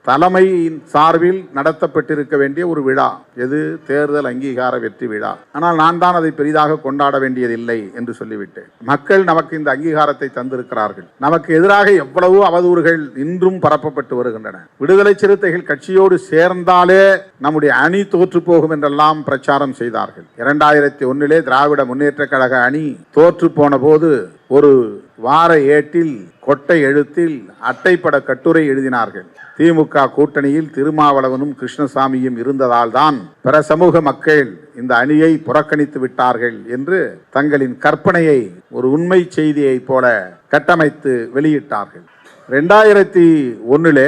தலைமையின் சார்பில் நடத்தப்பட்டிருக்க வேண்டிய ஒரு விழா. எது? தேர்தல் அங்கீகார வெற்றி விழா. ஆனால் நான் தான் அதை பெரிதாக கொண்டாட வேண்டியதில்லை என்று சொல்லிவிட்டேன். மக்கள் நமக்கு இந்த அங்கீகாரத்தை தந்திருக்கிறார்கள். நமக்கு எதிராக எவ்வளவோ அவதூறுகள் இன்றும் பரப்பப்பட்டு வருகின்றன. விடுதலை சிறுத்தைகள் கட்சியோடு சேர்ந்தாலே நம்முடைய அணி தோற்று போகும் என்றெல்லாம் பிரச்சாரம் செய்தார்கள். 2001 திராவிட முன்னேற்ற கழக அணி தோற்று போன போது ஒரு வார ஏட்டில் கொட்டை எழுத்தில் அட்டைப்பட கட்டுரை எழுதினார்கள். திமுக கூட்டணியில் திருமாவளவனும் கிருஷ்ணசாமியும் இருந்ததால் தான் பிற சமூக மக்கள் இந்த அணியை புறக்கணித்து விட்டார்கள் என்று தங்களின் கற்பனையை ஒரு உண்மை செய்தியை போல கட்டமைத்து வெளியிட்டார்கள். 2001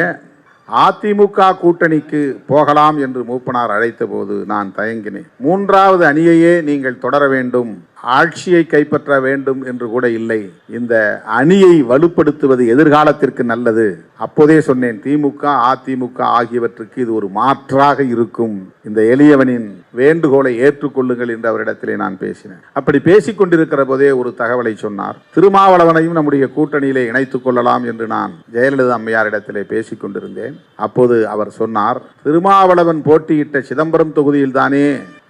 அதிமுக கூட்டணிக்கு போகலாம் என்று மூப்பனார் அழைத்த போது நான் தயங்கினேன். 3வது அணியையே நீங்கள் தொடர வேண்டும், ஆட்சியை கைப்பற்ற வேண்டும் என்று கூட இல்லை. இந்த அணியை வலுப்படுத்துவது எதிர்காலத்திற்கு நல்லது. அப்போதே சொன்னேன், திமுக அதிமுக ஆகியவற்றுக்கு இது ஒரு மாற்றாக இருக்கும். இந்த எளியவனின் வேண்டுகோளை ஏற்றுக்கொள்ளுங்கள் என்று அவரிடத்திலே நான் பேசினேன். அப்படி பேசிக் கொண்டிருக்கிற போதே ஒரு தகவலை சொன்னார். திருமாவளவனையும் நம்முடைய கூட்டணியிலே இணைத்துக் கொள்ளலாம் என்று நான் ஜெயலலிதா அம்மையாரிடத்திலே பேசிக் கொண்டிருந்தேன். அப்போது அவர் சொன்னார், திருமாவளவன் போட்டியிட்ட சிதம்பரம் தொகுதியில் தானே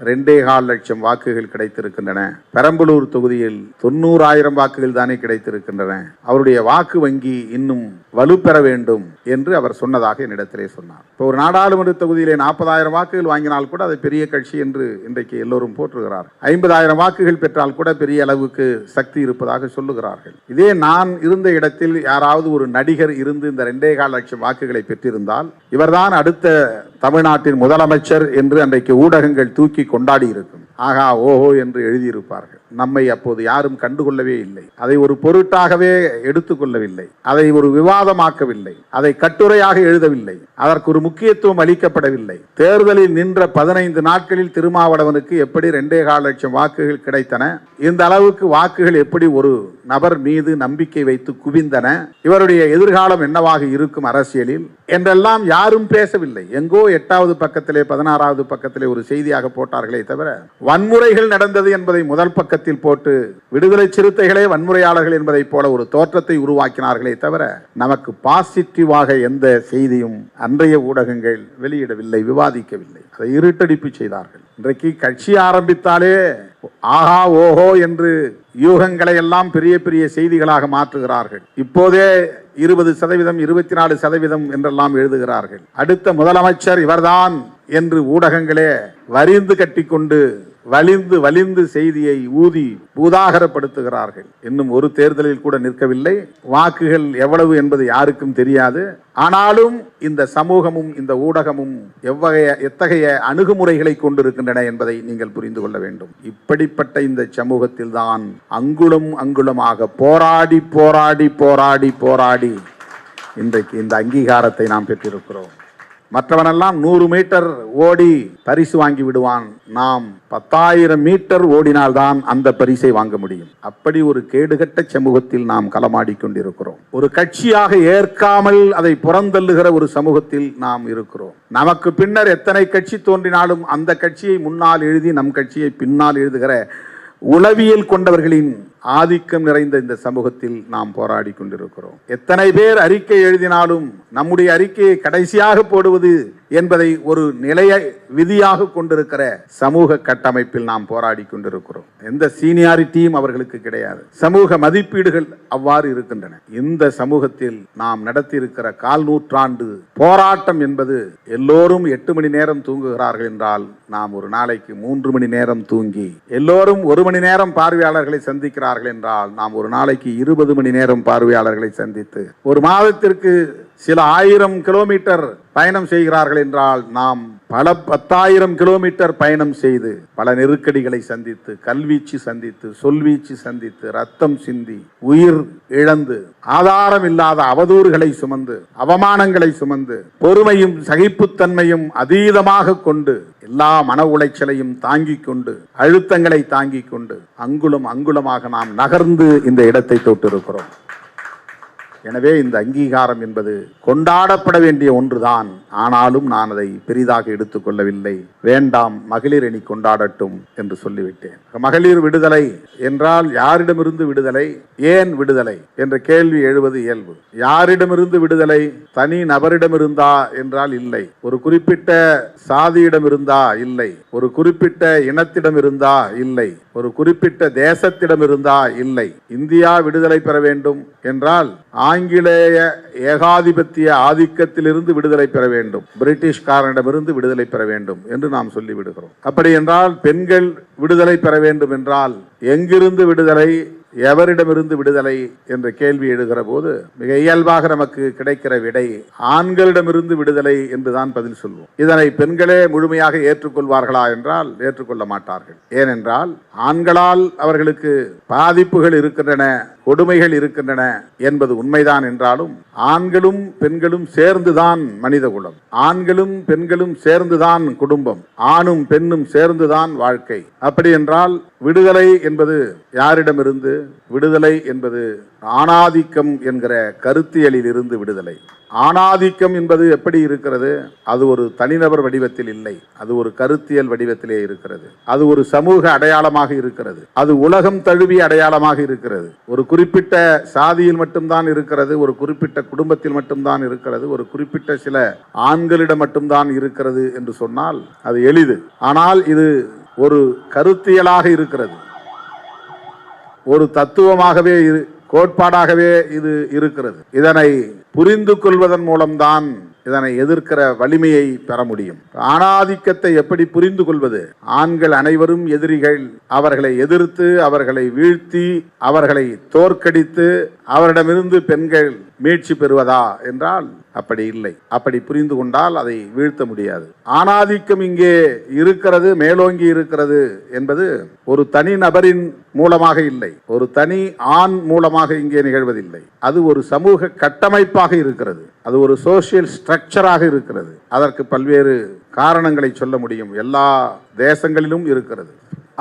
2.25 லட்சம் வாக்குகள் கிடைத்திருக்கின்றன. பெரம்பலூர் தொகுதியில் 90,000 வாக்குகள் தானே கிடைத்திருக்கின்றன. அவருடைய வாக்கு வங்கி இன்னும் வலுப்பெற வேண்டும் என்று அவர் சொன்னதாக என்னிடத்திலே சொன்னார். இப்போ ஒரு நாடாளுமன்ற தொகுதியிலே 40,000 வாக்குகள் வாங்கினால் கூட அதை பெரிய கட்சி என்று இன்றைக்கு எல்லோரும் போற்றுகிறார். 50,000 வாக்குகள் பெற்றால் கூட பெரிய அளவுக்கு சக்தி இருப்பதாக சொல்லுகிறார்கள். இதே நான் இருந்த இடத்தில் யாராவது ஒரு நடிகர் இருந்து இந்த 2.25 லட்சம் வாக்குகளை பெற்றிருந்தால் இவர்தான் அடுத்த தமிழ்நாட்டின் முதலமைச்சர் என்று அன்றைக்கு ஊடகங்கள் தூக்கி கொண்டாடி இருக்கும். ஆகா ஓஹோ என்று எழுதியிருப்பார்கள். நம்மை அப்போது யாரும் கண்டுகொள்ளவே இல்லை. அதை ஒரு பொருட்டாகவே எடுத்துக்கொள்ளவில்லை. அதை ஒரு விவாதமாக்கவில்லை. அதை கட்டுரையாக எழுதவில்லை. அதற்கு ஒரு முக்கியத்துவம் அளிக்கப்படவில்லை. தேர்தலில் நின்ற 15 நாட்களில் திருமாவளவனுக்கு எப்படி 2.25 லட்சம் வாக்குகள் கிடைத்தன, இந்த அளவுக்கு வாக்குகள் எப்படி ஒரு நபர் மீது நம்பிக்கை வைத்து குவிந்தன, இவருடைய எதிர்காலம் என்னவாக இருக்கும் அரசியலில் என்றெல்லாம் யாரும் பேசவில்லை. எங்கோ 8வது பக்கத்திலே 16வது பக்கத்திலே ஒரு செய்தியாக போட்டார்களே தவிர வன்முறைகள் நடந்தது என்பதை முதல் பக்கத்தில் போட்டு விடுதலை சிறுத்தைகளே வன்முறையாளர்கள் என்பதை போல ஒரு தோற்றத்தை உருவாக்கினார்களே தவிர நமக்கு பாசிட்டிவாக எந்த செய்தியும் அன்றைய ஊடகங்கள் வெளியிடவில்லை, விவாதிக்கவில்லை. அதை இருட்டடிப்பு செய்தார்கள். இன்றைக்கு கட்சி ஆரம்பித்தாலே ஆஹா ஓஹோ என்று யூகங்களை எல்லாம் பெரிய பெரிய செய்திகளாக மாற்றுகிறார்கள். இப்போதே 20%, 24% என்றெல்லாம் எழுதுகிறார்கள். அடுத்த முதலமைச்சர் இவர்தான் என்று ஊடகங்களே வரிந்து கட்டிக்கொண்டு வலிந்து செய்தியை ஊதி பூதாகரப்படுத்துகிறார்கள். இன்னும் ஒரு தேர்தலில் கூட நிற்கவில்லை. வாக்குகள் எவ்வளவு என்பது யாருக்கும் தெரியாது. ஆனாலும் இந்த சமூகமும் இந்த ஊடகமும் எத்தகைய அணுகுமுறைகளை கொண்டிருக்கின்றன என்பதை நீங்கள் புரிந்து கொள்ள வேண்டும். இப்படிப்பட்ட இந்த சமூகத்தில் தான் அங்குலம் அங்குலமாக போராடி போராடி போராடி போராடி இன்றைக்கு இந்த அங்கீகாரத்தை நாம் பெற்றிருக்கிறோம். மற்றவனெல்லாம் 100 மீட்டர் ஓடி பரிசு வாங்கி விடுவான். நாம் 10,000 மீட்டர் ஓடினால்தான் அந்த பரிசை வாங்க முடியும். அப்படி ஒரு கேடுகட்ட சமூகத்தில் நாம் களமாடி கொண்டிருக்கிறோம். ஒரு கட்சியாக ஏற்காமல் அதை புறந்தள்ளுகிற ஒரு சமூகத்தில் நாம் இருக்கிறோம். நமக்கு பின்னர் எத்தனை கட்சி தோன்றினாலும் அந்த கட்சியை முன்னால் எழுதி நம் கட்சியை பின்னால் எழுதுகிற உளவியல் கொண்டவர்களின் ஆதிக்கம் நிறைந்த இந்த சமூகத்தில் நாம் போராடி கொண்டிருக்கிறோம். எத்தனை பேர் அறிக்கை எழுதினாலும் நம்முடைய அறிக்கையை கடைசியாக போடுவது என்பதை ஒரு நிலைய விதியாக கொண்டிருக்கிற சமூக கட்டமைப்பில் நாம் போராடி கொண்டிருக்கிறோம். எந்த சீனியாரிட்டியும் அவர்களுக்கு கிடையாது. சமூக மதிப்பீடுகள் அவ்வாறு இருக்கின்றன. இந்த சமூகத்தில் நாம் நடத்தியிருக்கிற 1/4 நூற்றாண்டு போராட்டம் என்பது எல்லோரும் 8 மணி நேரம் தூங்குகிறார்கள் என்றால் நாம் ஒரு நாளைக்கு 3 மணி நேரம் தூங்கி, எல்லோரும் 1 மணி நேரம் பார்வையாளர்களை சந்திக்கிறார்கள் என்றால் நாம் ஒரு நாளைக்கு 20 மணி நேரம் பார்வையாளர்களை சந்தித்து, ஒரு மாதத்திற்கு சில 1000 கிலோமீட்டர் பயணம் செய்கிறார்கள் என்றால் நாம் பல 10,000 கிலோமீட்டர் பயணம் செய்து பல நெருக்கடிகளை சந்தித்து, கல்வீச்சு சந்தித்து, சொல்வீச்சு சந்தித்து, ரத்தம் சிந்தி, உயிர் இழந்து, ஆதாரம் இல்லாத அவதூறுகளை சுமந்து, அவமானங்களை சுமந்து, பொறுமையும் சகிப்புத்தன்மையும் அதீதமாக கொண்டு, எல்லா மன உளைச்சலையும் தாங்கிக் கொண்டு, அழுத்தங்களை தாங்கிக் கொண்டு அங்குலம் அங்குலமாக நாம் நகர்ந்து இந்த இடத்தை தொட்டிருக்கிறோம். எனவே இந்த அங்கீகாரம் என்பது கொண்டாடப்பட வேண்டிய ஒன்றுதான். ஆனாலும் நான் அதை பெரிதாக எடுத்துக்கொள்ளவில்லை. வேண்டாம், மகளிர் அணி கொண்டாடட்டும் என்று சொல்லிவிட்டேன். மகளிர் விடுதலை என்றால் யாரிடமிருந்து விடுதலை, ஏன் விடுதலை என்ற கேள்வி எழுவது இயல்பு. யாரிடமிருந்து விடுதலை? தனி நபரிடமிருந்தா என்றால் இல்லை. ஒரு குறிப்பிட்ட சாதியிடம் இருந்தா இல்லை. ஒரு குறிப்பிட்ட இனத்திடம் இருந்தா இல்லை. ஒரு குறிப்பிட்ட தேசத்திடம் இருந்தா இல்லை. இந்தியா விடுதலை பெற வேண்டும் என்றால் ஆங்கிலேய ஏகாதிபத்திய ஆதிக்கத்திலிருந்து விடுதலை பெற வேண்டும், பிரிட்டிஷ்காரனிடமிருந்து விடுதலை பெற வேண்டும் என்று நாம் சொல்லிவிடுகிறோம். அப்படி என்றால் பெண்கள் விடுதலை பெற வேண்டும் என்றால் எங்கிருந்து விடுதலை, எவரிடமிருந்து விடுதலை என்ற கேள்வி எழுகிற போது மிக இயல்பாக நமக்கு கிடைக்கிற விடை ஆண்களிடமிருந்து விடுதலை என்றுதான் பதில் சொல்வோம். இதனை பெண்களே முழுமையாக ஏற்றுக்கொள்வார்களா என்றால் ஏற்றுக்கொள்ள மாட்டார்கள். ஏனென்றால் ஆண்களால் அவர்களுக்கு பாதிப்புகள் இருக்கின்றன, கொடுமைகள் இருக்கின்றன என்பது உண்மைதான் என்றாலும் ஆண்களும் பெண்களும் சேர்ந்துதான் மனித குலம், ஆண்களும் பெண்களும் சேர்ந்துதான் குடும்பம், ஆணும் பெண்ணும் சேர்ந்துதான் வாழ்க்கை. அப்படி என்றால் விடுதலை என்பது யாரிடமிருந்து? விடுதலை என்பது ஆணாதிக்கம் என்கிற கருத்தியலில் இருந்து விடுதலை. ஆணாதிக்கம் என்பது எப்படி இருக்கிறது? அது ஒரு தனிநபர் வடிவத்தில் இல்லை, அது ஒரு கருத்தியல் வடிவத்திலே இருக்கிறது. அது ஒரு சமூக அடையாளமாக இருக்கிறது, அது உலகம் தழுவிய அடையாளமாக இருக்கிறது. ஒரு குறிப்பிட்ட சாதியில் மட்டும்தான் இருக்கிறது, ஒரு குறிப்பிட்ட குடும்பத்தில் மட்டும்தான் இருக்கிறது, ஒரு குறிப்பிட்ட சில ஆண்களிடம் மட்டும்தான் இருக்கிறது என்று சொன்னால் அது எளிது. ஆனால் இது ஒரு கருத்தியலாக இருக்கிறது, ஒரு தத்துவமாகவே கோட்பாடாகவே இது இருக்கிறது. இதனை புரிந்து கொள்வதன் மூலம்தான் இதனை எதிர்க்கிற வலிமையை பெற முடியும். ஆணாதிக்கத்தை எப்படி புரிந்து கொள்வது? ஆண்கள் அனைவரும் எதிரிகள், அவர்களை எதிர்த்து அவர்களை வீழ்த்தி அவர்களை தோற்கடித்து அவரிடமிருந்து பெண்கள் மீட்சி பெறுவதா என்றால் அப்படி இல்லை. அப்படி புரிந்து கொண்டால் அதை வீழ்த்த முடியாது. ஆணாதிக்கம் இங்கே இருக்கிறது, மேலோங்கி இருக்கிறது என்பது ஒரு தனி நபரின் மூலமாக இல்லை, ஒரு தனி ஆண் மூலமாக இங்கே நிகழ்வதில்லை. அது ஒரு சமூக கட்டமைப்பாக இருக்கிறது, அது ஒரு சோசியல் ஸ்ட்ரக்சராக இருக்கிறது. அதற்கு பல்வேறு காரணங்களை சொல்ல முடியும், எல்லா தேசங்களிலும் இருக்கிறது.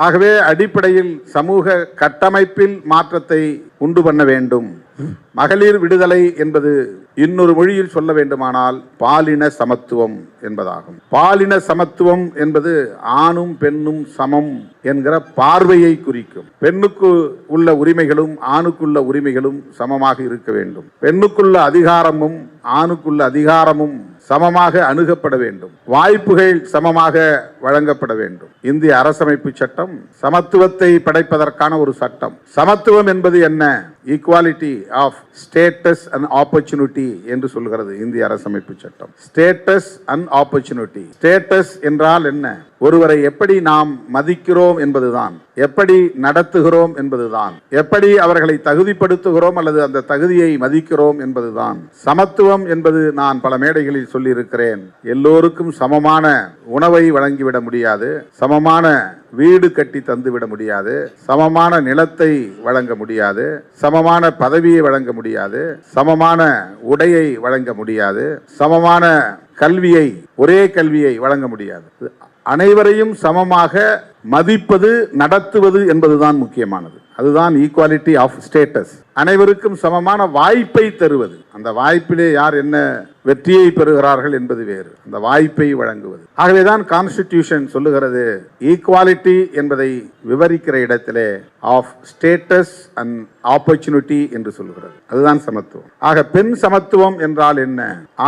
ஆகவே அடிப்படையில் சமூக கட்டமைப்பில் மாற்றத்தை உண்டு பண்ண வேண்டும். மகளிர் விடுதலை என்பது இன்னொரு மொழியில் சொல்ல வேண்டுமானால் பாலின சமத்துவம் என்பதாகும். பாலின சமத்துவம் என்பது ஆணும் பெண்ணும் சமம் என்கிற பார்வையை குறிக்கும். பெண்ணுக்கு உள்ள உரிமைகளும் ஆணுக்குள்ள உரிமைகளும் சமமாக இருக்க வேண்டும். பெண்ணுக்குள்ள அதிகாரமும் ஆணுக்குள்ள அதிகாரமும் சமமாக அணுகப்பட வேண்டும். வாய்ப்புகள் சமமாக வழங்கப்பட வேண்டும். இந்திய அரசமைப்பு சட்டம் சமத்துவத்தை படைப்பதற்கான ஒரு சட்டம். சமத்துவம் என்பது என்ன? Equality of status and opportunity என்று சொல்கிறது இந்திய அரசமைப்பு சட்டம். Status and opportunity. ஸ்டேட்டஸ் என்றால் என்ன? ஒருவரை எப்படி நாம் மதிக்கிறோம் என்பதுதான், எப்படி நடத்துகிறோம் என்பதுதான், எப்படி அவர்களை தகுதிப்படுத்துகிறோம் அல்லது அந்த தகுதியை மதிக்கிறோம் என்பதுதான். சமத்துவம் என்பது நான் பல மேடைகளில் சொல்லி இருக்கிறேன். எல்லோருக்கும் சமமான உணவை வழங்கிவிட முடியாது, சமமான வீடு கட்டி தந்துவிட முடியாது, சமமான நிலத்தை வழங்க முடியாது, சமமான பதவியை வழங்க முடியாது, சமமான உடையை வழங்க முடியாது, சமமான கல்வியை, ஒரே கல்வியை வழங்க முடியாது. அனைவரையும் சமமாக மதிப்பது, நடத்துவது என்பதுதான் முக்கியமானது. அதுதான் ஈக்குவாலிட்டி ஆஃப் ஸ்டேட்டஸ். அனைவருக்கும் சமமான வாய்ப்பை தருவது. அந்த வாய்ப்பிலே யார் என்ன வெற்றியை பெறுகிறார்கள் என்பது வேறு, அந்த வாய்ப்பை வழங்குவது. ஆகவேதான் கான்ஸ்டிடியூஷன் சொல்லுகிறது, ஈக்குவாலிட்டி என்பதை விவரிக்கிற இடத்திலே ஆஃப் ஸ்டேட்டஸ் அண்ட் ஆப்பர்ச்சுனிட்டி என்று சொல்லுகிறது. அதுதான் சமத்துவம். ஆக பெண் சமத்துவம் என்றால் என்ன?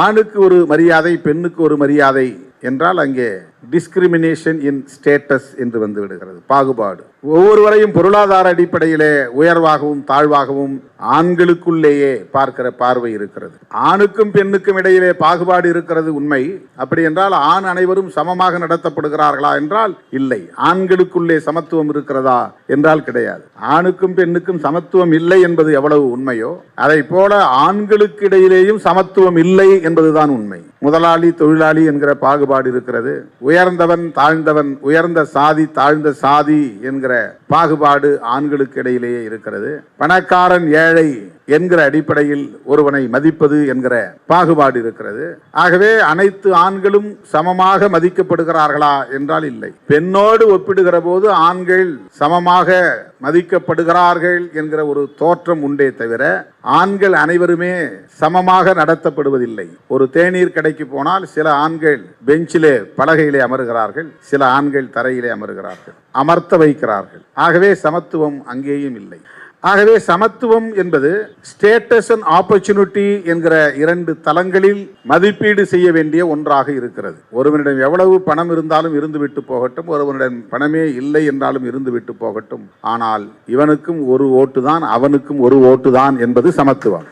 ஆணுக்கு ஒரு மரியாதை, பெண்ணுக்கு ஒரு மரியாதை என்றால் அங்கே டிஸ்கிரிமினேஷன் இன் ஸ்டேட்டஸ் என்று வந்து விடுகிறது, பாகுபாடு. ஒவ்வொருவரையும் பொருளாதார அடிப்படையிலே உயர்வாகவும் தாழ்வாகவும் ஆண்களுக்குள்ளேயே பார்க்கிற பார்வை இருக்கிறது. ஆணுக்கும் பெண்ணுக்கும் இடையிலே பாகுபாடு இருக்கிறது உண்மை. அப்படி என்றால் ஆண் அனைவரும் சமமாக நடத்தப்படுகிறார்களா என்றால் இல்லை. ஆண்களுக்குள்ளே சமத்துவம் இருக்கிறதா என்றால் கிடையாது. ஆணுக்கும் பெண்ணுக்கும் சமத்துவம் இல்லை என்பது எவ்வளவு உண்மையோ அதை போல ஆண்களுக்கு இடையிலேயும் சமத்துவம் இல்லை என்பதுதான் உண்மை. முதலாளி தொழிலாளி என்கிற பாகுபாடு இருக்கிறது. உயர்ந்தவன் தாழ்ந்தவன், உயர்ந்த சாதி தாழ்ந்த சாதி என்கிற பாகுபாடு ஆண்களுக்கு இடையிலேயே இருக்கிறது. பணக்காரன் ஏழை என்கிற அடிப்படையில் ஒருவனை மதிப்பது என்கிற பாகுபாடு இருக்கிறது. ஆகவே அனைத்து ஆண்களும் சமமாக மதிக்கப்படுகிறார்களா என்றால் இல்லை. பெண்ணோடு ஒப்பிடுகிற போது ஆண்கள் சமமாக மதிக்கப்படுகிறார்கள் என்கிற ஒரு தோற்றம் உண்டே தவிர ஆண்கள் அனைவருமே சமமாக நடத்தப்படுவதில்லை. ஒரு தேநீர் கடைக்கு போனால் சில ஆண்கள் பெஞ்சிலே பலகையிலே அமருகிறார்கள், சில ஆண்கள் தரையிலே அமருகிறார்கள், அமர்த்த வைக்கிறார்கள். ஆகவே சமத்துவம் அங்கேயும் இல்லை. ஆகவே சமத்துவம் என்பது ஸ்டேட்டஸ் அண்ட் ஆப்பர்ச்சுனிட்டி என்கிற இரண்டு தளங்களில் மதிப்பீடு செய்ய வேண்டிய ஒன்றாக இருக்கிறது. ஒருவனிடம் எவ்வளவு பணம் இருந்தாலும் இருந்துவிட்டு போகட்டும், ஒருவனிடம் பணமே இல்லை என்றாலும் இருந்துவிட்டு போகட்டும், ஆனால் இவனுக்கும் ஒரு ஓட்டு தான், அவனுக்கும் ஒரு ஓட்டு தான் என்பது சமத்துவம்.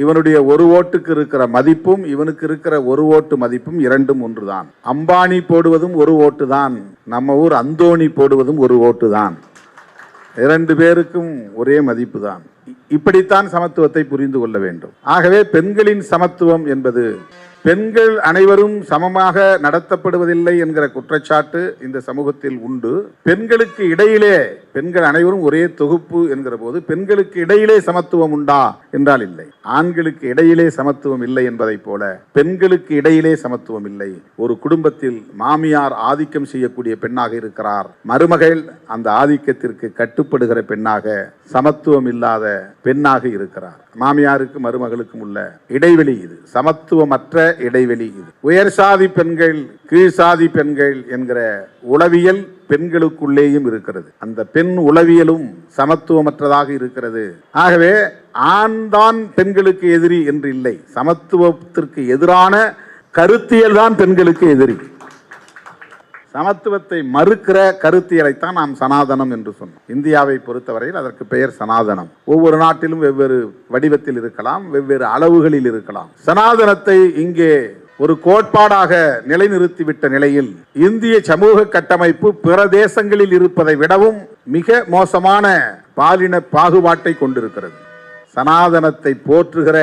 இவனுடைய ஒரு ஓட்டுக்கு இருக்கிற மதிப்பும் இவனுக்கு இருக்கிற ஒரு ஓட்டு மதிப்பும் இரண்டும் ஒன்றுதான். அம்பானி போடுவதும் ஒரு ஓட்டு தான், நம்ம ஊர் அந்தோணி போடுவதும் ஒரு ஓட்டு தான். இரண்டு பேருக்கும் ஒரே மதிப்பு தான். இப்படித்தான் சமத்துவத்தை புரிந்து கொள்ள வேண்டும். ஆகவே பெண்களின் சமத்துவம் என்பது பெண்கள் அனைவரும் சமமாக நடத்தப்படுவதில்லை என்கிற குற்றச்சாட்டு இந்த சமூகத்தில் உண்டு. பெண்களுக்கு இடையிலே பெண்கள் அனைவரும் ஒரே தொகுப்பு என்கிற போது பெண்களுக்கு இடையிலே சமத்துவம் உண்டா என்றால் இல்லை. ஆண்களுக்கு இடையிலே சமத்துவம் இல்லை என்பதை போல பெண்களுக்கு இடையிலே சமத்துவம் இல்லை. ஒரு குடும்பத்தில் மாமியார் ஆதிக்கம் செய்யக்கூடிய பெண்ணாக இருக்கிறார், மருமகள் அந்த ஆதிக்கத்திற்கு கட்டுப்படுகிற பெண்ணாக, சமத்துவம் இல்லாத பெண்ணாக இருக்கிறார். மாமியாருக்கு மருமகளுக்கும் உள்ள இடைவெளி இது, சமத்துவமற்ற இடைவெளி இது. உயர் சாதி பெண்கள், கீழ் சாதி பெண்கள் என்கிற உளவியல் பெண்களுக்குள்ளேயும் இருக்கிறது. அந்த பெண் உளவியலும் சமத்துவமற்றதாக இருக்கிறது. ஆகவே ஆண் தான் பெண்களுக்கு எதிரி என்று இல்லை, சமத்துவத்திற்கு எதிரான கருத்தியல் தான் பெண்களுக்கு எதிரி. சமத்துவத்தை மறுக்கிற கருத்தியலைத்தான் நாம் சனாதனம் என்று சொன்னோம். இந்தியாவை பொறுத்தவரையில் அதற்கு பெயர் சனாதனம். ஒவ்வொரு நாட்டிலும் வெவ்வேறு வடிவத்தில் இருக்கலாம், வெவ்வேறு அளவுகளில் இருக்கலாம். சனாதனத்தை இங்கே ஒரு கோட்பாடாக நிலைநிறுத்திவிட்ட நிலையில் இந்திய சமூக கட்டமைப்பு பிற தேசங்களில் இருப்பதை விடவும் மிக மோசமான பாலின பாகுபாட்டை கொண்டிருக்கிறது. சனாதனத்தை போற்றுகிற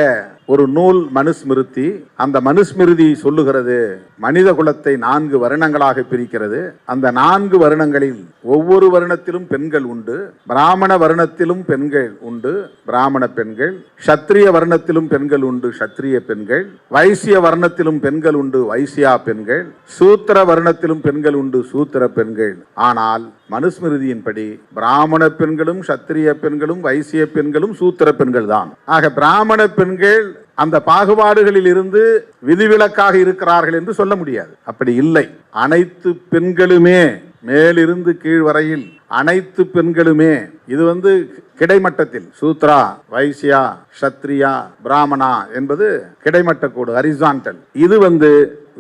ஒரு நூல் மனுஸ்மிருதி. அந்த மனுஸ்மிருதி சொல்லுகிறது மனித குலத்தை 4 வருணங்களாக பிரிக்கிறது. அந்த 4 வருணங்களில் ஒவ்வொரு வருணத்திலும் பெண்கள் உண்டு. பிராமண வருணத்திலும் பெண்கள் உண்டு, பிராமண பெண்கள். சத்திரிய வருணத்திலும் பெண்கள் உண்டு, சத்திரிய பெண்கள். வைசிய வருணத்திலும் பெண்கள் உண்டு, வைசியா பெண்கள். சூத்திர வருணத்திலும் பெண்கள் உண்டு, சூத்திர பெண்கள். ஆனால் மனுஸ்மிருதியின்படி பிராமண பெண்களும் சத்திரிய பெண்களும் வைசிய பெண்களும் சூத்திர பெண்கள் தான். ஆக பிராமண பெண்கள் அந்த பாகுபாடுகளில் இருந்து விதிவிலக்காக இருக்கிறார்கள் என்று சொல்ல முடியாது. அப்படி இல்லை. அனைத்து பெண்களுமே மேலிருந்து கீழ் வரையில் அனைத்து பெண்களுமே, இது கிடைமட்டத்தில் சூத்ரா, வைசியா, சத்ரியா, பிராமணா என்பது கிடைமட்ட கோடு, ஹரிசான்டல். இது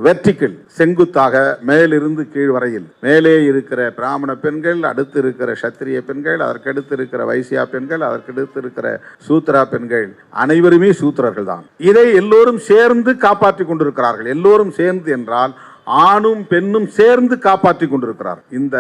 வெர்டிக்கல், செங்குத்தாக மேலிருந்து கீழ் வரையில். மேலே இருக்கிற பிராமண பெண்கள், அடுத்து இருக்கிற சத்திரிய பெண்கள், அதற்கடுத்து இருக்கிற வைசியா பெண்கள், அதற்கடுத்து இருக்கிற சூத்ரா பெண்கள், அனைவருமே சூத்திரர்கள் தான். இதை எல்லோரும் சேர்ந்து காப்பாற்றிக் கொண்டிருக்கிறார்கள். எல்லோரும் சேர்ந்து என்றால் ஆணும் பெண்ணும் சேர்ந்து காப்பாற்றிக் கொண்டிருக்கிறார். இந்த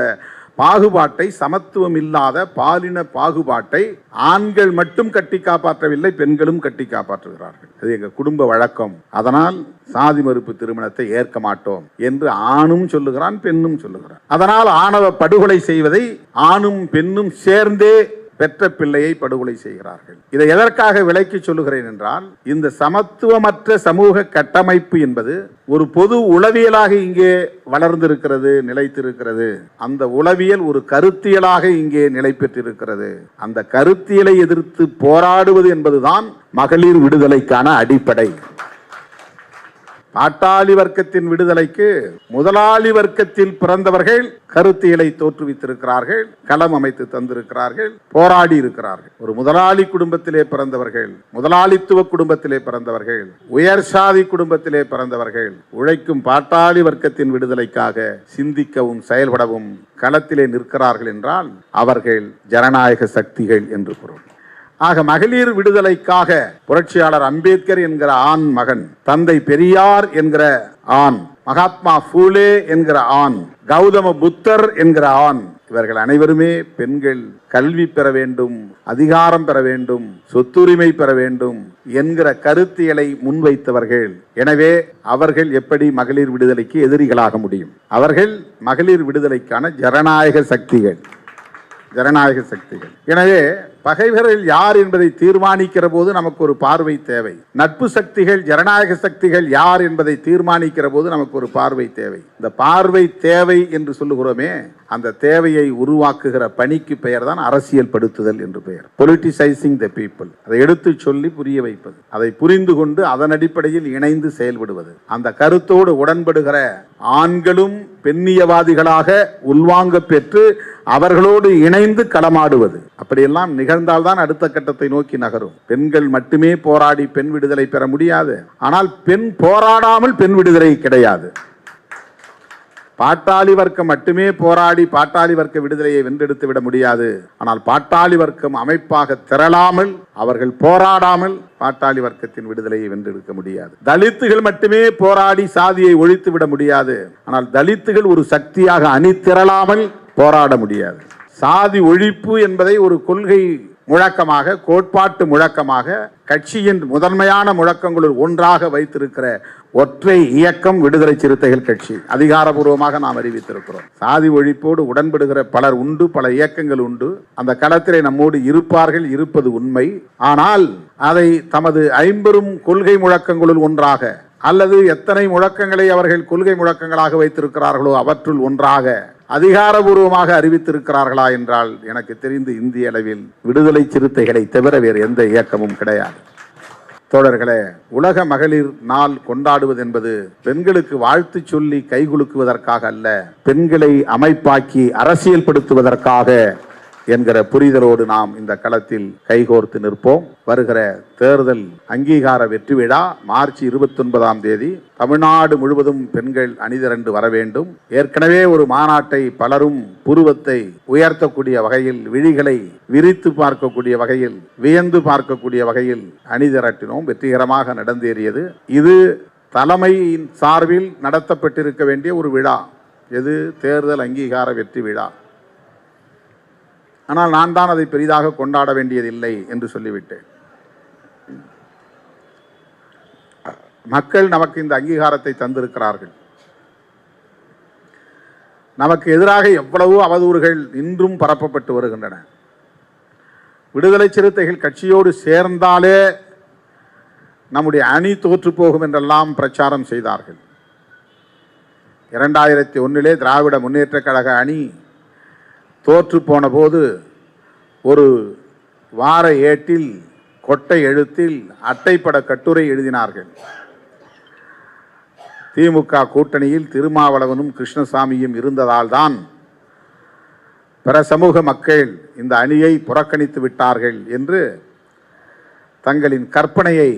பாகுபாட்டை, சமத்துவம் இல்லாத பாலின பாகுபாட்டை ஆண்கள் மட்டும் கட்டி காப்பாற்றவில்லை, பெண்களும் கட்டி காப்பாற்றுகிறார்கள். அது எங்க குடும்ப வழக்கம். அதனால் சாதி மறுப்பு திருமணத்தை ஏற்க மாட்டோம் என்று ஆணும் சொல்லுகிறான், பெண்ணும் சொல்லுகிறான். அதனால் ஆணவ படுகொலை செய்வதை ஆணும் பெண்ணும் சேர்ந்தே பெற்ற பிள்ளையை படுகொலை செய்கிறார்கள். இதை எதற்காக விளக்கி சொல்லுகிறேன் என்றால், இந்த சமத்துவமற்ற சமூக கட்டமைப்பு என்பது ஒரு பொது உளவியலாக இங்கே வளர்ந்திருக்கிறது, நிலைத்திருக்கிறது. அந்த உளவியல் ஒரு கருத்தியலாக இங்கே நிலை பெற்றிருக்கிறது. அந்த கருத்தியலை எதிர்த்து போராடுவது என்பதுதான் மகளிர் விடுதலைக்கான அடிப்படை. பாட்டாளி வர்க்கத்தின் விடுதலைக்கு முதலாளி வர்க்கத்தில் பிறந்தவர்கள் கருத்தியலை தோற்றுவித்திருக்கிறார்கள், களம் அமைத்து தந்திருக்கிறார்கள், போராடி இருக்கிறார்கள். ஒரு முதலாளி குடும்பத்திலே பிறந்தவர்கள், முதலாளித்துவ குடும்பத்திலே பிறந்தவர்கள், உயர் சாதி குடும்பத்திலே பிறந்தவர்கள் உழைக்கும் பாட்டாளி வர்க்கத்தின் விடுதலைக்காக சிந்திக்கவும் செயல்படவும் களத்திலே நிற்கிறார்கள் என்றால் அவர்கள் ஜனநாயக சக்திகள் என்று பொருள். ஆக மகளிர் விடுதலைக்காக புரட்சியாளர் அம்பேத்கர் என்கிற ஆண் மகன், தந்தை பெரியார் என்கிற ஆண், மகாத்மா பூலே என்கிற ஆண், கௌதம புத்தர் என்கிற ஆண், இவர்கள் அனைவருமே பெண்கள் கல்வி பெற வேண்டும், அதிகாரம் பெற வேண்டும், சொத்துரிமை பெற வேண்டும் என்கிற கருத்தியலை முன்வைத்தவர்கள். எனவே அவர்கள் எப்படி மகளிர் விடுதலைக்கு எதிரிகளாக முடியும்? அவர்கள் மகளிர் விடுதலைக்கான ஜனநாயக சக்திகள், ஜனநாயக சக்திகள். எனவே பகைவர்கள் யார் என்பதை தீர்மானிக்கிற போது நமக்கு ஒரு பார்வை தேவை. நட்பு சக்திகள், ஜனநாயக சக்திகள் யார் என்பதை தீர்மானிக்கிற போது நமக்கு ஒரு பார்வை தேவை. இந்த பார்வை தேவை என்று சொல்லுகிறோமே, அந்த தேவையை உருவாக்குகிற பணிக்கு பெயர் தான் அரசியல் படுத்துதல் என்று பெயர். பொலிட்டிசைசிங் த பீப்புள். அதை எடுத்து சொல்லி புரிய வைப்பது, அதை புரிந்து கொண்டு அதன் அடிப்படையில் இணைந்து செயல்படுவது. அந்த கருத்தோடு உடன்படுகிற ஆண்களும் பெண்ணியவாதிகளாக உள்வாங்க பெற்று அவர்களோடு இணைந்து களமாடுவது. அப்படியெல்லாம் நிகழ்ந்தால்தான் அடுத்த கட்டத்தை நோக்கி நகரும். பெண்கள் மட்டுமே போராடி பெண் விடுதலை பெற முடியாது. ஆனால் பெண் போராடாமல் பெண் விடுதலை கிடையாது. பாட்டாளி வர்க்கம் மட்டுமே போராடி பாட்டாளி வர்க்க விடுதலையை வென்றெடுத்து விட முடியாது. ஆனால் பாட்டாளி வர்க்கம் அமைப்பாக திரளாமல், அவர்கள் போராடாமல் பாட்டாளி வர்க்கத்தின் விடுதலையை வென்றெடுக்க முடியாது. தலித்துகள் மட்டுமே போராடி சாதியை ஒழித்து விட முடியாது. ஆனால் தலித்துகள் ஒரு சக்தியாக அணி திரளாமல் போராட முடியாது. சாதி ஒழிப்பு என்பதை ஒரு கொள்கை முழக்கமாக, கோட்பாட்டு முழக்கமாக, கட்சியின் முதன்மையான முழக்கங்களுள் ஒன்றாக வைத்திருக்கிற ஒற்றை இயக்கம் விடுதலை சிறுத்தைகள் கட்சி. அதிகாரபூர்வமாக நாம் அறிவித்திருக்கிறோம். சாதி ஒழிப்போடு உடன்படுகிற பலர் உண்டு, பல இயக்கங்கள் உண்டு. அந்த களத்திலே நம்மோடு இருப்பார்கள், இருப்பது உண்மை. ஆனால் அதை தமது ஐம்பெரும் கொள்கை முழக்கங்களுள் ஒன்றாக, அல்லது எத்தனை முழக்கங்களை அவர்கள் கொள்கை முழக்கங்களாக வைத்திருக்கிறார்களோ அவற்றுள் ஒன்றாக அதிகாரபூர்வமாக அறிவித்திருக்கிறார்களா என்றால் எனக்கு தெரிந்து இந்திய அளவில் விடுதலை சிறுத்தைகளை தவிர வேறு எந்த இயக்கமும் கிடையாது. தோழர்களே, உலக மகளிர் நாள் கொண்டாடுவது என்பது பெண்களுக்கு வாழ்த்து சொல்லி கைகுலுக்குவதற்காக அல்ல, பெண்களை அமைப்பாக்கி அரசியல்படுத்துவதற்காக என்கிற புரிதலோடு நாம் இந்த களத்தில் கைகோர்த்து நிற்போம். வருகிற தேர்தல் அங்கீகார வெற்றி விழா மார்ச் 29ஆம் தேதி தமிழ்நாடு முழுவதும் பெண்கள் அணிதிரண்டு வர வேண்டும். ஏற்கனவே ஒரு மாநாட்டை பலரும் புருவத்தை உயர்த்தக்கூடிய வகையில், விழிகளை விரித்து பார்க்கக்கூடிய வகையில், வியந்து பார்க்கக்கூடிய வகையில் அணிதிரட்டினோம். வெற்றிகரமாக நடந்தேறியது. இது தலைமையின் சார்பில் நடத்தப்பட்டிருக்க வேண்டிய ஒரு விழா. எது? தேர்தல் அங்கீகார வெற்றி விழா. ஆனால் நான் தான் அதை பெரிதாக கொண்டாட வேண்டியதில்லை என்று சொல்லிவிட்டேன். மக்கள் நமக்கு இந்த அங்கீகாரத்தை தந்திருக்கிறார்கள். நமக்கு எதிராக எவ்வளவோ அவதூறுகள் இன்றும் பரப்பப்பட்டு வருகின்றன. விடுதலை சிறுத்தைகள் கட்சியோடு சேர்ந்தாலே நம்முடைய அணி தோற்று போகும் என்றெல்லாம் பிரச்சாரம் செய்தார்கள். 2001 திராவிட முன்னேற்ற கழக அணி தோற்று போன போது ஒரு வார ஏட்டில், கொட்டை எழுத்தில் அட்டைப்பட கட்டுரை எழுதினார்கள். திமுக கூட்டணியில் திருமாவளவனும் கிருஷ்ணசாமியும் இருந்ததால் தான் பிற சமூக மக்கள் இந்த அணியை புறக்கணித்து விட்டார்கள் என்று தங்களின் கற்பனையை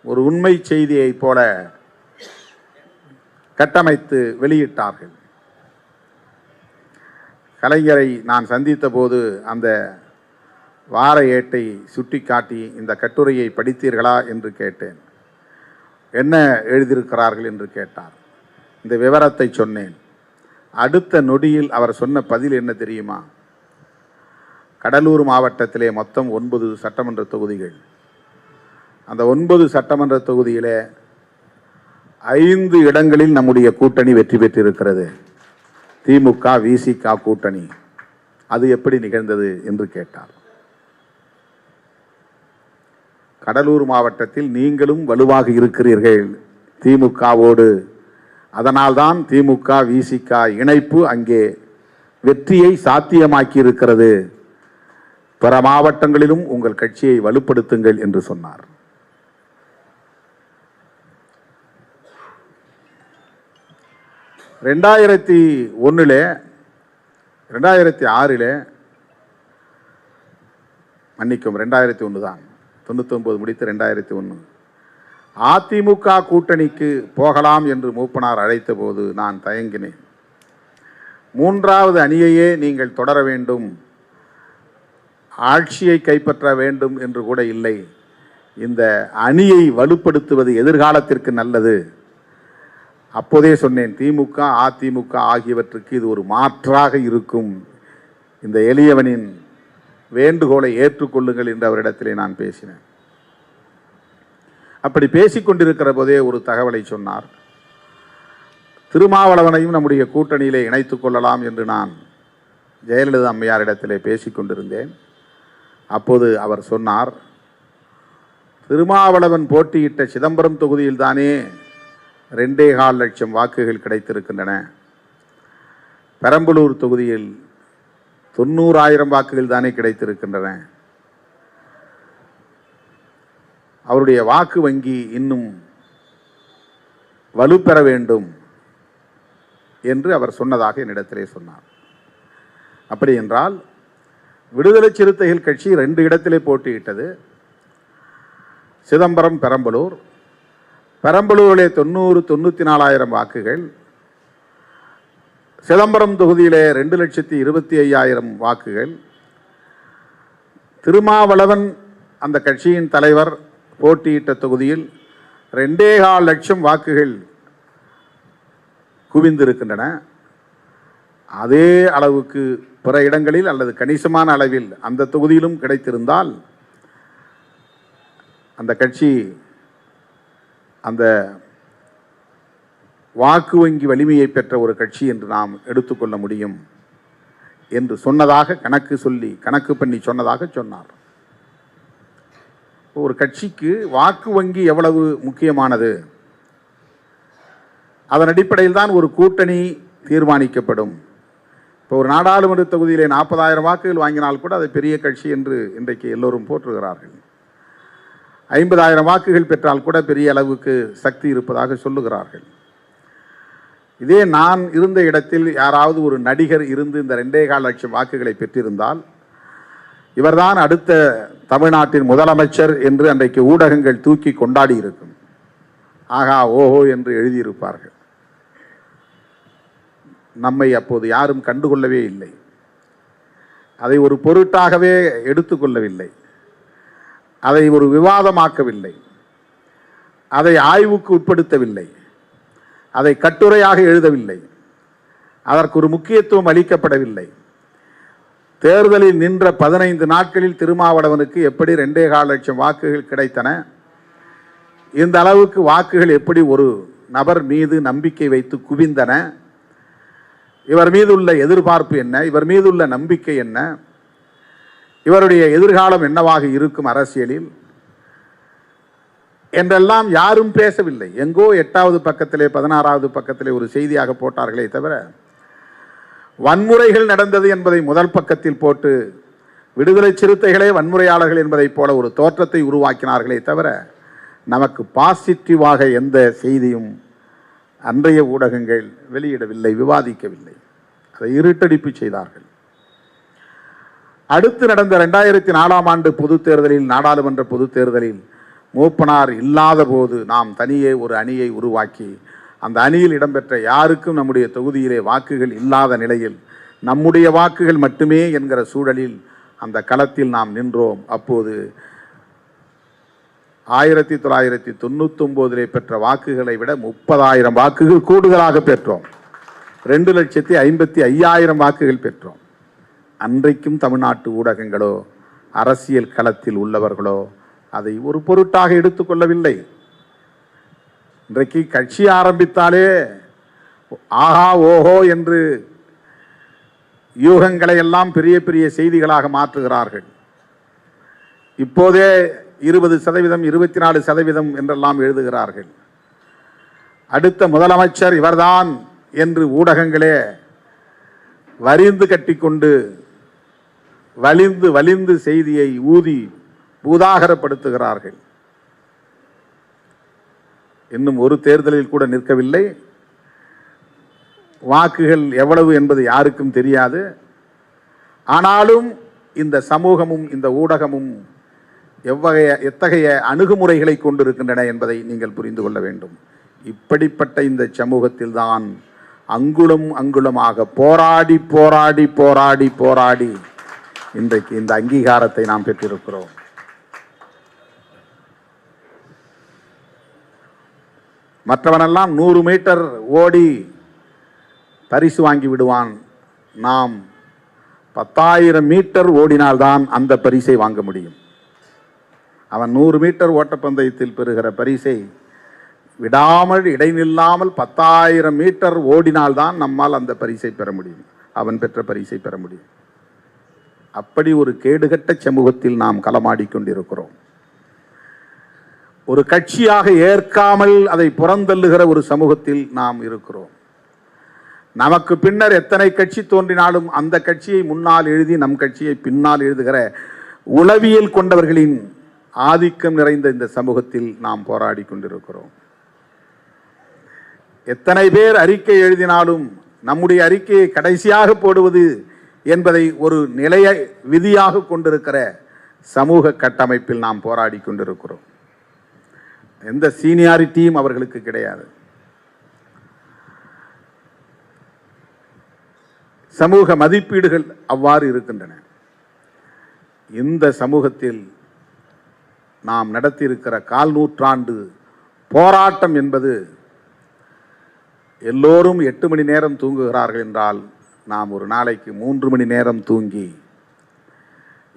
ஒரு உண்மை செய்தியை போல கட்டமைத்து வெளியிட்டார்கள். கலைஞரை நான் சந்தித்த போது அந்த வார ஏட்டை சுட்டிக்காட்டி இந்த கட்டுரையை படித்தீர்களா என்று கேட்டேன். என்ன எழுதியிருக்கிறார்கள் என்று கேட்டார். இந்த விவரத்தை சொன்னேன். அடுத்த நொடியில் அவர் சொன்ன பதில் என்ன தெரியுமா? கடலூர் மாவட்டத்திலே மொத்தம் 9 சட்டமன்ற தொகுதிகள். அந்த 9 சட்டமன்ற தொகுதியிலே 5 இடங்களில் நம்முடைய கூட்டணி வெற்றி பெற்றிருக்கிறது. திமுக விசிக கூட்டணி. அது எப்படி நிகழ்ந்தது என்று கேட்டார். கடலூர் மாவட்டத்தில் நீங்களும் வலுவாக இருக்கிறீர்கள் திமுகவோடு. அதனால்தான் திமுக விசிக இணைப்பு அங்கே வெற்றியை சாத்தியமாக்கி இருக்கிறது. பிற மாவட்டங்களிலும் உங்கள் கட்சியை வலுப்படுத்துங்கள் என்று சொன்னார். ரெண்டாயிரத்தி 2006 மன்னிக்கும் 2001 தான், 99 முடித்து 2001 அதிமுக கூட்டணிக்கு போகலாம் என்று மூப்பனார் அழைத்த போது நான் தயங்கினேன். 3வது அணியையே நீங்கள் தொடர வேண்டும், ஆட்சியை கைப்பற்ற வேண்டும் என்று கூட இல்லை. இந்த அணியை வலுப்படுத்துவது எதிர்காலத்திற்கு நல்லது. அப்போதே சொன்னேன், திமுக அதிமுக ஆகியவற்றுக்கு இது ஒரு மாற்றாக இருக்கும். இந்த எளியவனின் வேண்டுகோளை ஏற்றுக்கொள்ளுங்கள் என்று அவரிடத்திலே நான் பேசினேன். அப்படி பேசிக்கொண்டிருக்கிற போதே ஒரு தகவலை சொன்னார். திருமாவளவனையும் நம்முடைய கூட்டணியிலே இணைத்துக் கொள்ளலாம் என்று நான் ஜெயலலிதா அம்மையாரிடத்திலே பேசிக்கொண்டிருந்தேன். அப்போது அவர் சொன்னார், திருமாவளவன் போட்டியிட்ட சிதம்பரம் தொகுதியில் தானே 2.25 லட்சம் வாக்குகள் கிடைத்திருக்கின்றன. பெரம்பலூர் தொகுதியில் 90,000 வாக்குகள் தானே கிடைத்திருக்கின்றன. அவருடைய வாக்கு வங்கி இன்னும் வலுப்பெற வேண்டும் என்று அவர் சொன்னதாக என்னிடத்திலே சொன்னார். அப்படி என்றால் விடுதலை சிறுத்தைகள் கட்சி 2 இடத்திலே போட்டியிட்டது. சிதம்பரம், பெரம்பலூர். பெரம்பலூரிலே 94,000 வாக்குகள், சிதம்பரம் தொகுதியிலே 2,25,000 வாக்குகள். திருமாவளவன் அந்த கட்சியின் தலைவர் போட்டியிட்ட தொகுதியில் 2.25 லட்சம் வாக்குகள் குவிந்திருக்கின்றன. அதே அளவுக்கு பிற இடங்களில் அல்லது கணிசமான அளவில் அந்த தொகுதியிலும் கிடைத்திருந்தால் அந்த கட்சி அந்த வாக்கு வங்கி வலிமையை பெற்ற ஒரு கட்சி என்று நாம் எடுத்துக்கொள்ள முடியும் என்று சொன்னதாக கணக்கு பண்ணி சொன்னதாக சொன்னார். ஒரு கட்சிக்கு வாக்கு வங்கி எவ்வளவு முக்கியமானது, அதன் அடிப்படையில் தான் ஒரு கூட்டணி தீர்மானிக்கப்படும். இப்போ ஒரு நாடாளுமன்ற தொகுதியிலே 40,000 வாக்குகள் வாங்கினால் கூட அது பெரிய கட்சி என்று இன்றைக்கு எல்லோரும் போற்றுகிறார்கள். 50,000 வாக்குகள் பெற்றால் கூட பெரிய அளவுக்கு சக்தி இருப்பதாக சொல்லுகிறார்கள். இதே நான் இருந்த இடத்தில் யாராவது ஒரு நடிகர் இருந்து இந்த 2.25 லட்சம் வாக்குகளை பெற்றிருந்தால் இவர்தான் அடுத்த தமிழ்நாட்டின் முதலமைச்சர் என்று அன்றைக்கு ஊடகங்கள் தூக்கி கொண்டாடி இருக்கும். ஆகா ஓஹோ என்று எழுதியிருப்பார்கள். நம்மை அப்போது யாரும் கண்டுகொள்ளவே இல்லை. அதை ஒரு பொருட்டாகவே எடுத்துக்கொள்ளவில்லை. அதை ஒரு விவாதமாக்கவில்லை. அதை ஆய்வுக்கு உட்படுத்தவில்லை. அதை கட்டுரையாக எழுதவில்லை. அதற்கு ஒரு முக்கியத்துவம் அளிக்கப்படவில்லை. தேர்தலில் நின்ற 15 நாட்களில் திருமாவளவனுக்கு எப்படி 2.25 லட்சம் வாக்குகள் கிடைத்தன, இந்த அளவுக்கு வாக்குகள் எப்படி ஒரு நபர் மீது நம்பிக்கை வைத்து குவிந்தன, இவர் மீது உள்ள எதிர்பார்ப்பு என்ன, இவர் மீது உள்ள நம்பிக்கை என்ன, இவருடைய எதிர்காலம் என்னவாக இருக்கும் அரசியலில் என்றெல்லாம் யாரும் பேசவில்லை. எங்கோ 8வது பக்கத்திலே 16வது பக்கத்திலே ஒரு செய்தியாக போட்டார்களே தவிர வன்முறைகள் நடந்தது என்பதை முதல் பக்கத்தில் போட்டு விடுதலை சிறுத்தைகளே வன்முறையாளர்கள் என்பதைப் போல ஒரு தோற்றத்தை உருவாக்கினார்களே தவிர நமக்கு பாசிட்டிவாக எந்த செய்தியும் அன்றைய ஊடகங்கள் வெளியிடவில்லை, விவாதிக்கவில்லை. அதை இருட்டடிப்பு செய்தார்கள். அடுத்து நடந்த 2004ஆம் ஆண்டு பொதுத் தேர்தலில், நாடாளுமன்ற பொதுத் தேர்தலில் மூப்பனார் இல்லாத போது நாம் தனியே ஒரு அணியை உருவாக்கி அந்த அணியில் இடம்பெற்ற யாருக்கும் நம்முடைய தொகுதியிலே வாக்குகள் இல்லாத நிலையில் நம்முடைய வாக்குகள் மட்டுமே என்கிற சூழலில் அந்த களத்தில் நாம் நின்றோம். அப்போது 1999 பெற்ற வாக்குகளை விட 30,000 வாக்குகள் கூடுதலாக பெற்றோம். 2,55,000 வாக்குகள் பெற்றோம். அன்றைக்கும் தமிழ்நாட்டு ஊடகங்களோ அரசியல் களத்தில் உள்ளவர்களோ அதை ஒரு பொருட்டாக எடுத்துக்கொள்ளவில்லை. இன்றைக்கு கட்சி ஆரம்பித்தாலே ஆஹா ஓஹோ என்று யூகங்களை எல்லாம் பெரிய பெரிய செய்திகளாக மாற்றுகிறார்கள். இப்போதே 20%, 24% என்றெல்லாம் எழுதுகிறார்கள். அடுத்த முதலமைச்சர் இவர்தான் என்று ஊடகங்களே வரிந்து கட்டிக்கொண்டு வலிந்து செய்தியை ஊதி பூதாகரப்படுத்துகிறார்கள். இன்னும் ஒரு தேர்தலில் கூட நிற்கவில்லை. வாக்குகள் எவ்வளவு என்பது யாருக்கும் தெரியாது. ஆனாலும் இந்த சமூகமும் இந்த ஊடகமும் எத்தகைய அணுகுமுறைகளை கொண்டிருக்கின்றன என்பதை நீங்கள் புரிந்து கொள்ள வேண்டும். இப்படிப்பட்ட இந்த சமூகத்தில் தான் அங்குலம் அங்குலமாக போராடி போராடி போராடி போராடி இன்றைக்கு இந்த அங்கீகாரத்தை நாம் பெற்றிருக்கிறோம். மற்றவனெல்லாம் 100 மீட்டர் ஓடி பரிசு வாங்கி விடுவான். நாம் 10,000 மீட்டர் ஓடினால்தான் அந்த பரிசை வாங்க முடியும். அவன் 100 மீட்டர் ஓட்டப்பந்தயத்தில் பெறுகிற பரிசை விடாமல் இடைநில்லாமல் 10,000 மீட்டர் ஓடினால்தான் நம்மால் அந்த பரிசை பெற முடியும், அவன் பெற்ற பரிசை பெற முடியும். அப்படி ஒரு கேடுகட்ட சமூகத்தில் நாம் களமாடிக்கொண்டிருக்கிறோம். ஒரு கட்சியாக ஏற்காமல் அதை புறந்தள்ளுகிற ஒரு சமூகத்தில் நாம் இருக்கிறோம். நமக்கு பின்னர் எத்தனை கட்சி தோன்றினாலும் அந்த கட்சியை முன்னால் எழுதி நம் கட்சியை பின்னால் எழுதுகிற உளவியல் கொண்டவர்களின் ஆதிக்கம் நிறைந்த இந்த சமூகத்தில் நாம் போராடி கொண்டிருக்கிறோம். எத்தனை பேர் அறிக்கை எழுதினாலும் நம்முடைய அறிக்கையை கடைசியாக போடுவது என்பதை ஒரு நிலைய விதியாக கொண்டிருக்கிற சமூக கட்டமைப்பில் நாம் போராடி கொண்டிருக்கிறோம். எந்த சீனியாரிட்டியும் அவர்களுக்கு கிடையாது. சமூக மதிப்பீடுகள் அவ்வாறு இருக்கின்றன. இந்த சமூகத்தில் நாம் நடத்தியிருக்கிற 1/4 நூற்றாண்டு போராட்டம் என்பது, எல்லோரும் 8 மணி நேரம் தூங்குகிறார்கள் என்றால் நாம் ஒரு நாளைக்கு 3 மணி நேரம் தூங்கி,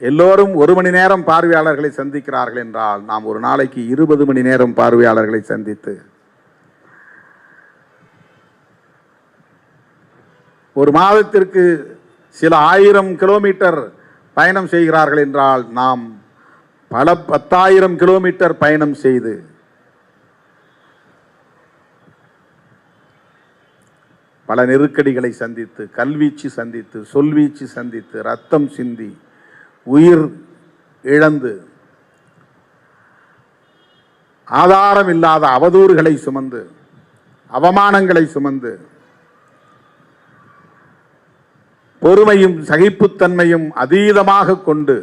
எல்லோரும் 1 மணி நேரம் பார்வையாளர்களை சந்திக்கிறார்கள் என்றால் நாம் ஒரு நாளைக்கு 20 மணி நேரம் பார்வையாளர்களை சந்தித்து, ஒரு மாதத்திற்கு சில 1000 கிலோமீட்டர் பயணம் செய்கிறார்கள் என்றால் நாம் பல 10,000 கிலோமீட்டர் பயணம் செய்து பல நெருக்கடிகளை சந்தித்து, கல்வீச்சு சந்தித்து, சொல்வீச்சு சந்தித்து, ரத்தம் சிந்தி, உயிர் இழந்து, ஆதாரம் இல்லாத அவதூறுகளை சுமந்து, அவமானங்களை சுமந்து, பொறுமையும் சகிப்புத்தன்மையும் அதீதமாக கொண்டு,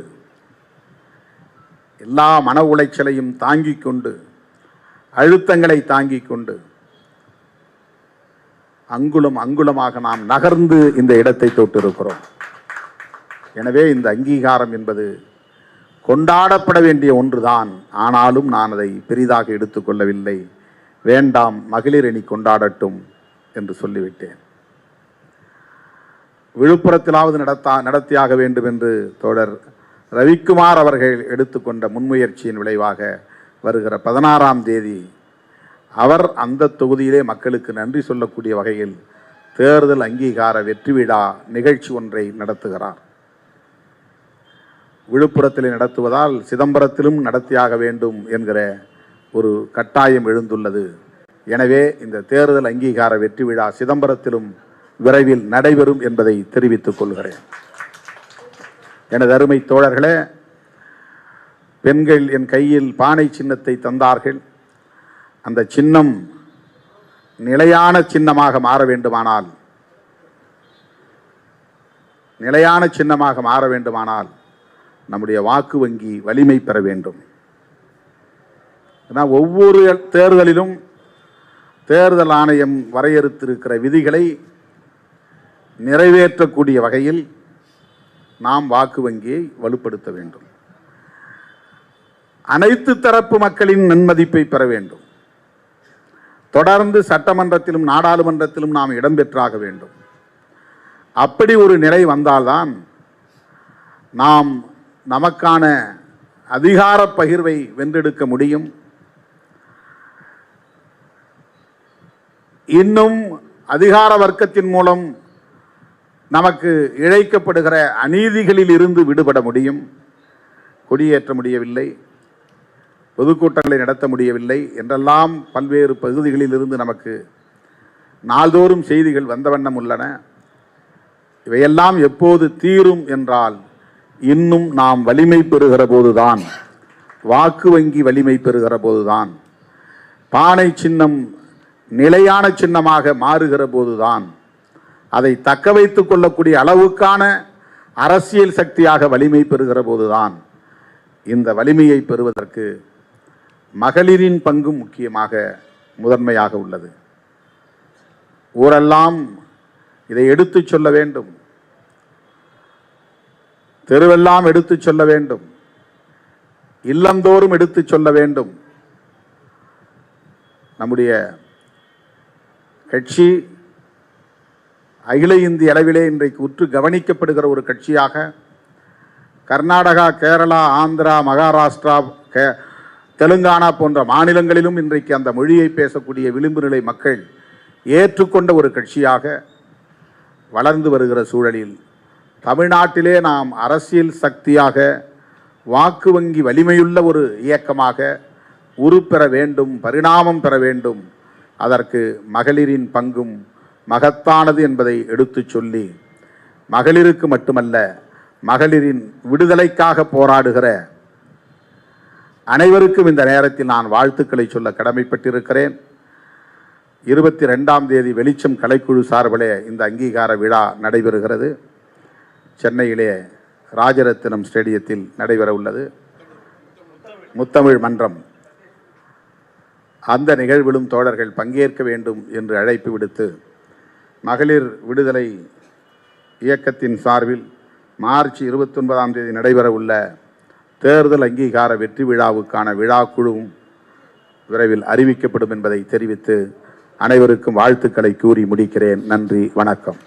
எல்லா மன உளைச்சலையும் தாங்கிக் கொண்டு, அழுத்தங்களை தாங்கிக் கொண்டு, அங்குலம் அங்குலமாக நாம் நகர்ந்து இந்த இடத்தை தொட்டிருக்கிறோம். எனவே இந்த அங்கீகாரம் என்பது கொண்டாடப்பட வேண்டிய ஒன்றுதான். ஆனாலும் நான் அதை பெரிதாக எடுத்துக்கொள்ளவில்லை. வேண்டாம், மகளிர் அணி கொண்டாடட்டும் என்று சொல்லிவிட்டேன். விழுப்புரத்திலாவது நடத்தியாக வேண்டும் என்று தோழர் ரவிக்குமார் அவர்கள் எடுத்துக்கொண்ட முன்முயற்சியின் விளைவாக வருகிற 16ஆம் தேதி அவர் அந்த தொகுதியிலே மக்களுக்கு நன்றி சொல்லக்கூடிய வகையில் தேர்தல் அங்கீகார வெற்றி விழா நிகழ்ச்சி ஒன்றை நடத்துகிறார். விழுப்புரத்தில் நடத்துவதால் சிதம்பரத்திலும் நடத்தியாக வேண்டும் என்கிற ஒரு கட்டாயம் எழுந்துள்ளது. எனவே இந்த தேர்தல் அங்கீகார வெற்றி விழா சிதம்பரத்திலும் விரைவில் நடைபெறும் என்பதை தெரிவித்துக் கொள்கிறேன். எனது அருமை தோழர்களே, பெண்கள் என் கையில் பானை சின்னத்தை தந்தார்கள். அந்த சின்னம் நிலையான சின்னமாக மாற வேண்டுமானால், நம்முடைய வாக்கு வங்கி வலிமை பெற வேண்டும். ஒவ்வொரு தேர்தலிலும் தேர்தல் ஆணையம் வரையறுத்திருக்கிற விதிகளை நிறைவேற்றக்கூடிய வகையில் நாம் வாக்கு வங்கியை வலுப்படுத்த வேண்டும். அனைத்து தரப்பு மக்களின் நன்மதிப்பை பெற வேண்டும். தொடர்ந்து சட்டமன்றத்திலும் நாடாளுமன்றத்திலும் நாம் இடம்பெற்றாக வேண்டும். அப்படி ஒரு நிலை வந்தால்தான் நாம் நமக்கான அதிகார பகிர்வை வென்றெடுக்க முடியும். இன்னும் அதிகார வர்க்கத்தின் மூலம் நமக்கு இழைக்கப்படுகிற அநீதிகளில் இருந்து விடுபட முடியும். கொடியேற்ற முடியவில்லை, பொதுக்கூட்டங்களை நடத்த முடியவில்லை என்றெல்லாம் பல்வேறு பகுதிகளில் இருந்து நமக்கு நாள்தோறும் செய்திகள் வந்த வண்ணம் உள்ளன. இவையெல்லாம் எப்போது தீரும் என்றால், இன்னும் நாம் வலிமை பெறுகிற போதுதான், வாக்கு வங்கி வலிமை பெறுகிற போதுதான், பானை சின்னம் நிலையான சின்னமாக மாறுகிற போதுதான், அதை தக்க வைத்துக் கொள்ளக்கூடிய அளவுக்கான அரசியல் சக்தியாக வலிமை பெறுகிற போதுதான். இந்த வலிமையை பெறுவதற்கு மகளிரின் பங்கும் முக்கியமாக முதன்மையாக உள்ளது. ஊரெல்லாம் இதை எடுத்துச் சொல்ல வேண்டும், தெருவெல்லாம் எடுத்துச் சொல்ல வேண்டும், இல்லந்தோறும் எடுத்துச் சொல்ல வேண்டும். நம்முடைய கட்சி அகில இந்திய அளவிலே இன்றைக்கு உற்று கவனிக்கப்படுகிற ஒரு கட்சியாக கர்நாடகா, கேரளா, ஆந்திரா, மகாராஷ்டிரா, தெலுங்கானா போன்ற மாநிலங்களிலும் இன்றைக்கு அந்த மொழியை பேசக்கூடிய விளிம்பு நிலை மக்கள் ஏற்றுக்கொண்ட ஒரு கட்சியாக வளர்ந்து வருகிற சூழலில் தமிழ்நாட்டிலே நாம் அரசியல் சக்தியாக வாக்கு வங்கி வலிமையுள்ள ஒரு இயக்கமாக உருப்பெற வேண்டும், பரிணாமம் பெற வேண்டும். அதற்கு மகளிரின் பங்கும் மகத்தானது என்பதை எடுத்துச் சொல்லி, மகளிருக்கு மட்டுமல்ல, மகளிரின் விடுதலைக்காக போராடுகிற அனைவருக்கும் இந்த நேரத்தில் நான் வாழ்த்துக்களை சொல்ல கடமைப்பட்டிருக்கிறேன். 22ஆம் தேதி வெளிச்சம் கலைக்குழு சார்பிலே இந்த அங்கீகார விழா நடைபெறுகிறது. சென்னையிலே ராஜரத்தினம் ஸ்டேடியத்தில் நடைபெற உள்ளது. முத்தமிழ் மன்றம் அந்த நிகழ்விலும் தோழர்கள் பங்கேற்க வேண்டும் என்று அழைப்பு விடுத்து, மகளிர் விடுதலை இயக்கத்தின் சார்பில் மார்ச் 29ஆம் தேதி நடைபெற உள்ள தேர்தல் அங்கீகார வெற்றி விழாவுக்கான விழா குழுவும் விரைவில் அறிவிக்கப்படும் என்பதை தெரிவித்து அனைவருக்கும் வாழ்த்துக்களை கூறி முடிக்கிறேன். நன்றி, வணக்கம்.